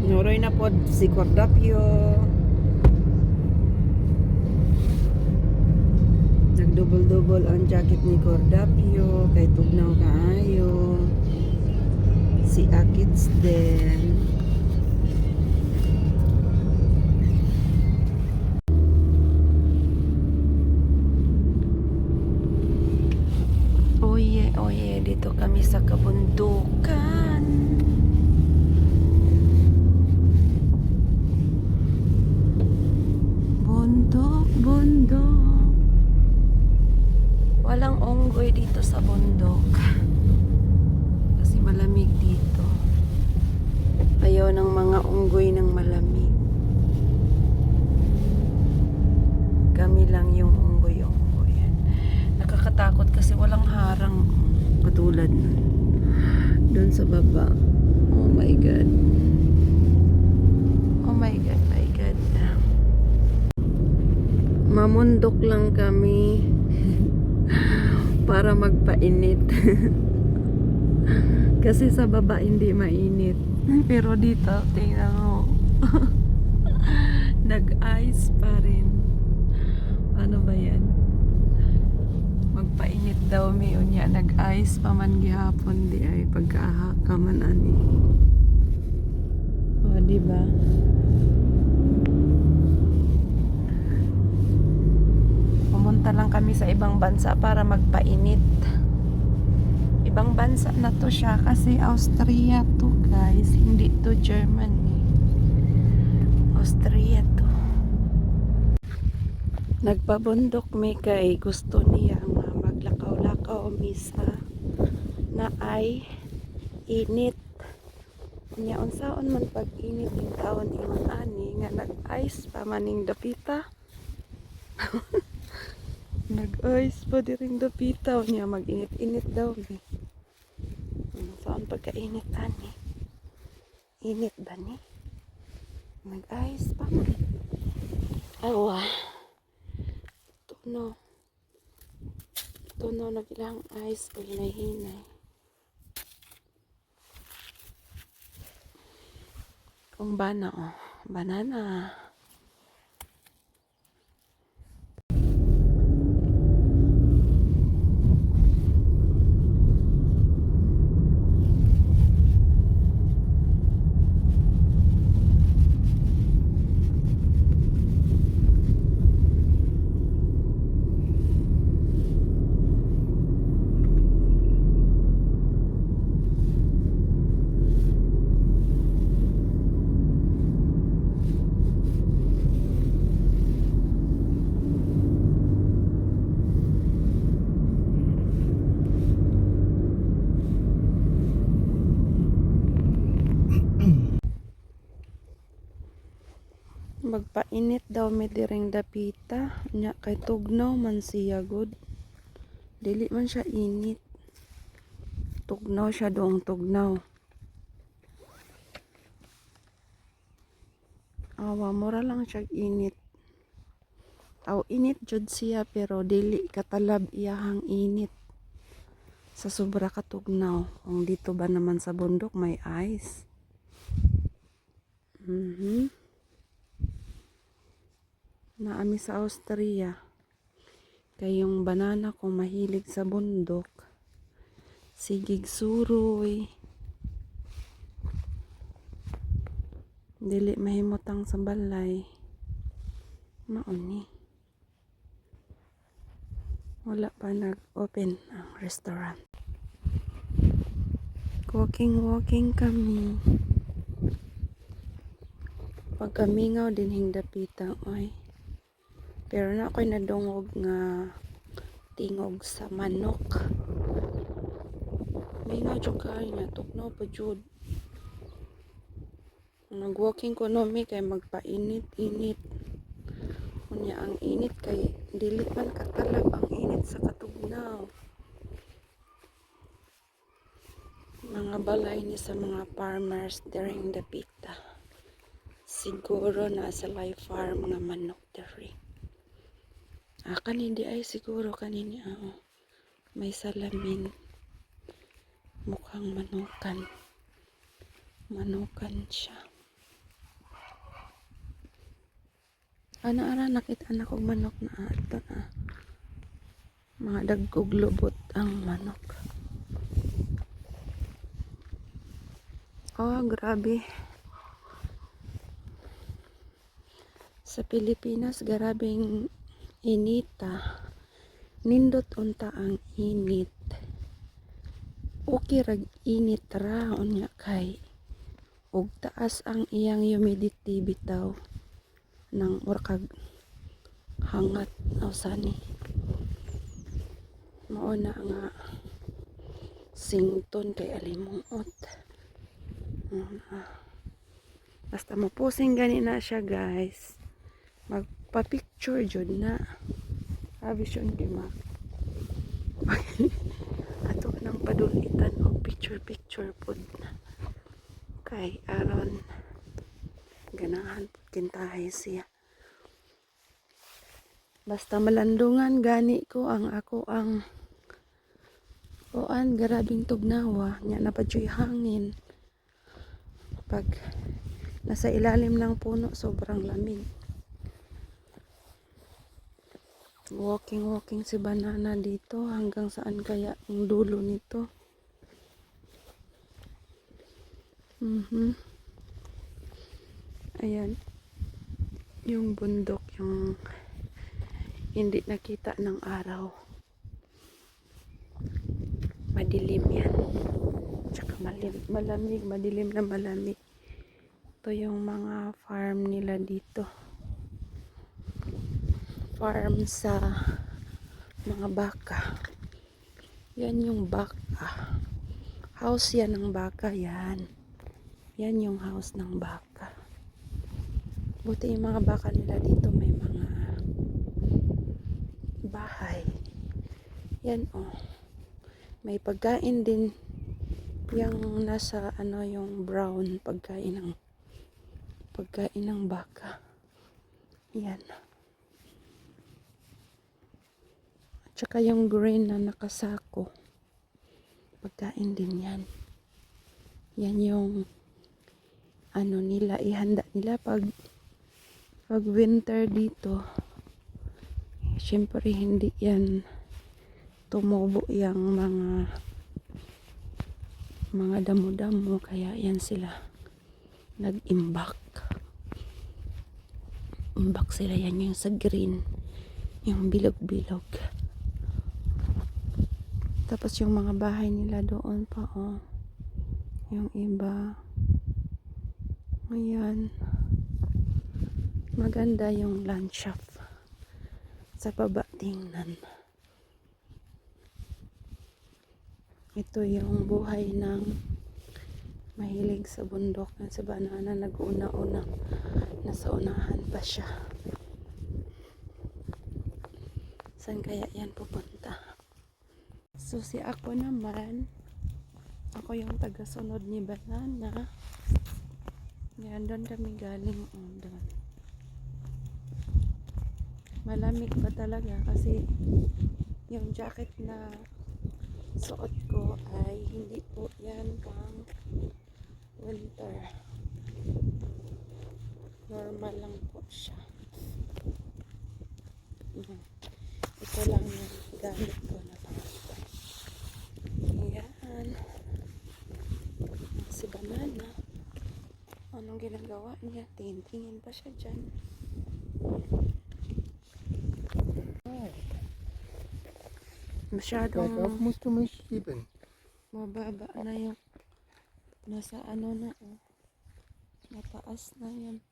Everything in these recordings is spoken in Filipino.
Nuroy na pod si Cordapio. Nagdubol-dubol ang jacket ni Cordapio kay tugnaw kaayo. Si Akits din. Oye, oye, dito kami sa kabundukan. Bundok, bundok. Walang unggoy dito sa bundok. Kasi malamig dito. Ayaw ng mga unggoy ng malamig. Kami lang yung unggoy-unggoy. Nakakatakot kasi walang harang katulad nun. Doon sa baba. Oh my God. Oh my God, my God. Mamundok lang kami para magpainit. Kasi sa baba hindi mainit. Pero dito, tingnan mo. Nag-ice pa rin. Ano ba yan? Magpainit daw mi unya. Nag-ice pa man gihapon di ay pagkaahaka man ani. O, diba? Pumunta lang kami sa ibang bansa para magpainit. Ibang bansa na to siya kasi Austria to guys, hindi to Germany. Austria to. Nagpabundok mi kay gusto niya nga maglakaw-lakaw misa na ay init. Nya unsaon man pag init ning taon ingon ani nga nag-ice pa maning dapita. Nag-ice pa diring dapita nya mag-init-init daw mi. Saan pagkainit ani? Init ba ni? Mag-ice pa man. Awa. Tuno nagilang ice o hinay-hinay. Kung bana oh. Banana. Magpainit daw mi diring dapita nya kay tugnaw man siya good. Dili man siya init. Tugnaw siya doong tugnaw. Awa mura lang siya init. Aw init jud siya pero dili katalab iyahang init. Sa sobra ka tugnaw. Kung dito ba naman sa bundok may ice. Naami sa Austria. Kay yung banana ko mahilig sa bundok. Sigig suroy. Dili mahimutang sa balay. Mauni. Wala pa nag-open ang restaurant. Walking kami. Pagkamingaw din hingdapita oy. Pero na ako'y nadungog nga tingog sa manok. Mingaw jud kayo nga tukno pa jud. Nag-walking ko no mi kay magpainit-init. Unya ang init kay dili man katalab ang init sa katugnaw. Mga balay ni sa mga farmers during the pita. Siguro na sa live farm nga manok diri. Kanindi ay siguro kanini may salamin. Mukhang manukan. Manukan siya. Ana ara nakita na kog manok na ato na. Mga dagkog lubot ang manok. Oh, grabe. Sa Pilipinas, grabing inita. Nindot unta ang init. Okay rag init ra unya kay ug taas ang iyang humidity bitaw nang urkag hangat sani. Mao na nga sington kay alimuot. Basta mo posing gani na siya guys. Magpa-picture jud na. Vision di ma. Ato nang padulitan o picture pod na. Kay aron ganahan pod kintahay siya. Basta malandungan gani ko ang ako ang kuan grabing tugnawa nya na padyoy hangin. Pag nasa ilalim ng puno sobrang lamig. Walking si Banana dito hanggang saan kaya ang dulo nito. Ayan. Yung bundok, yung hindi nakita ng araw. Madilim yan. Tsaka malamig, madilim na malamig. Ito yung mga farm nila dito. Farm sa mga baka. Yan yung baka. House yan ng baka yan. Yan yung house ng baka. Buti yung mga baka nila dito may mga bahay. Yan oh. May pagkain din yung nasa yung brown pagkain ng baka. Yan. Tsaka yung green na nakasako. Pagkain din yan. Yan yung nila, ihanda nila pag winter dito. Siyempre hindi yan tumubo yung mga damo-damo. Kaya yan sila nag-imbak. Imbak sila yan yung sa green. Yung bilog-bilog. Tapos yung mga bahay nila doon pa oh. Yung iba. Ayan. Maganda yung landscape. Sa baba tingnan. Ito yung buhay ng mahilig sa bundok. Sa Banana nag-una-una. Nasa unahan pa siya. Saan kaya yan pupunta? So si ako naman, ako yung taga-sunod ni Banana. Yan, doon kami galing. Doon. Malamig pa talaga kasi yung jacket na suot ko ay hindi po yan pang winter. Normal lang po siya. Ito lang yung gamit ko na pangit. Ayan. Si Banana. Anong ginagawa niya? Tingin pa siya dyan. Masyadong mababa na yung nasa na mataas na yan.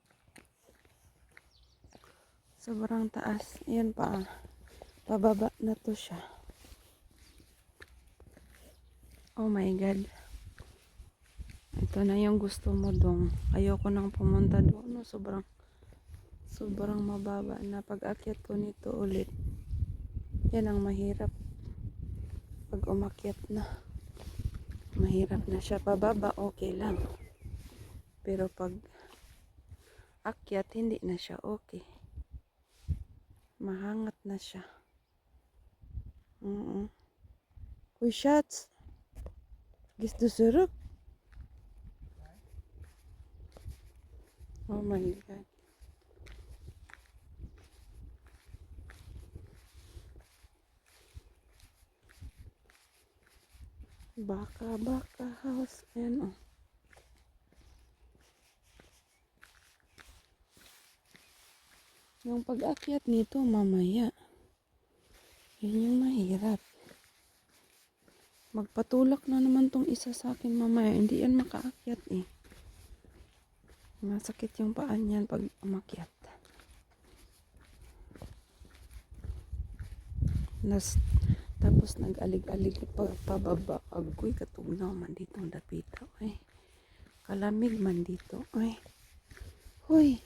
Sobrang taas. Yan pa. Pababa na to siya. Oh my God. Ito na yung gusto mo dong. Ayoko nang pumunta doon. No? Sobrang mababa na. Pag-akyat ko nito ulit. Yan ang mahirap. Pag umakyat na. Mahirap na siya. Pababa okay lang. Pero pag akyat hindi na siya okay. Mahangat na siya. Uy, shots. Gusto suruk. Oh my God. Baka house. Ayan oh. Yung pag-akyat nito mamaya. Yun yung mahirap. Magpatulak na naman tong isa sa akin mamaya. Hindi yan makaakyat eh. Masakit yung paan yan pag umakyat. Tapos nag-alig-alig pababa. Agoy, katugnaw man dito ang dapita. Ay, kalamig man dito. Ay, huy.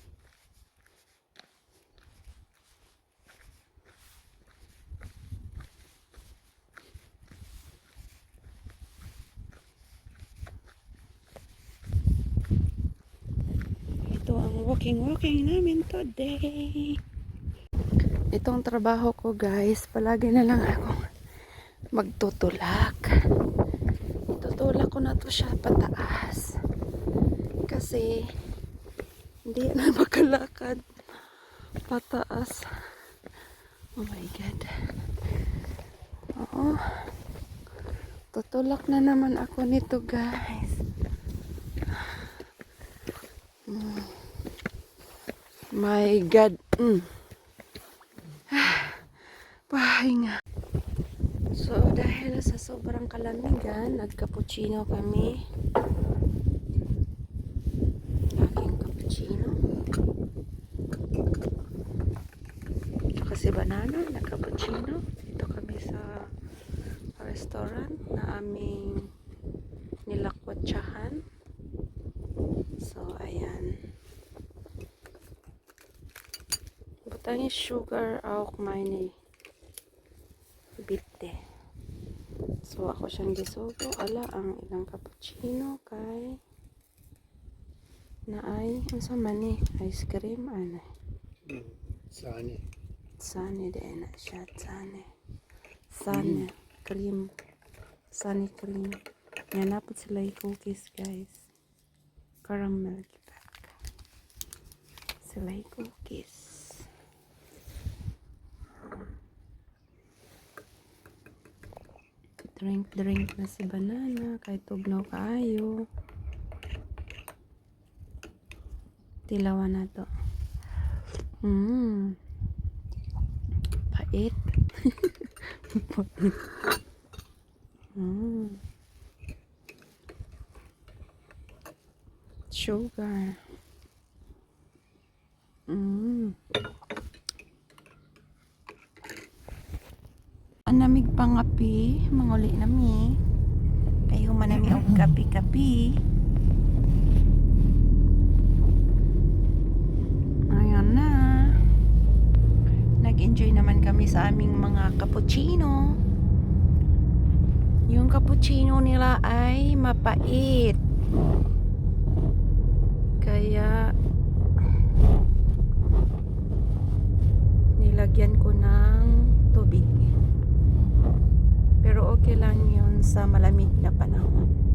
Ito ang walking namin today. Itong trabaho ko guys, palagi na lang ako magtutulak. Tutulak ko na to siya pataas. Kasi hindi na makalakad pataas. Oh my God. Oo. Tutulak na naman ako nito guys. My God. Pahinga. So, dahil sa sobrang kalamigan, nag-cappuccino kami. Aking cappuccino. Tsaka si Banana, nag-cappuccino. Dito kami sa restaurant na aming nilakwatsahan. So, ayan. Butang sugar auch meine bitte. So, ako siyang gisugo. Ala, ang ilang cappuccino kay na ay, ang sama ni ice cream, ano? Sahne. Sahne din na siya, sahne. Sahne, cream. Sahne cream. Yan, dapat sila yung cookies, guys. Caramel cake. Sila yung cookies. Drink na si Banana kahit tugnaw kaayo. Tilawan na to. Pait. Pait. Sugar. Anamig pangapi, manguli nami. Kayo manami og kapi-kapi. Ayan na. Nag-enjoy naman kami sa aming mga cappuccino. Yung cappuccino nila ay mapait. Kaya nilagyan ko ng tubig. Pero okay lang yun sa malamig na panahon.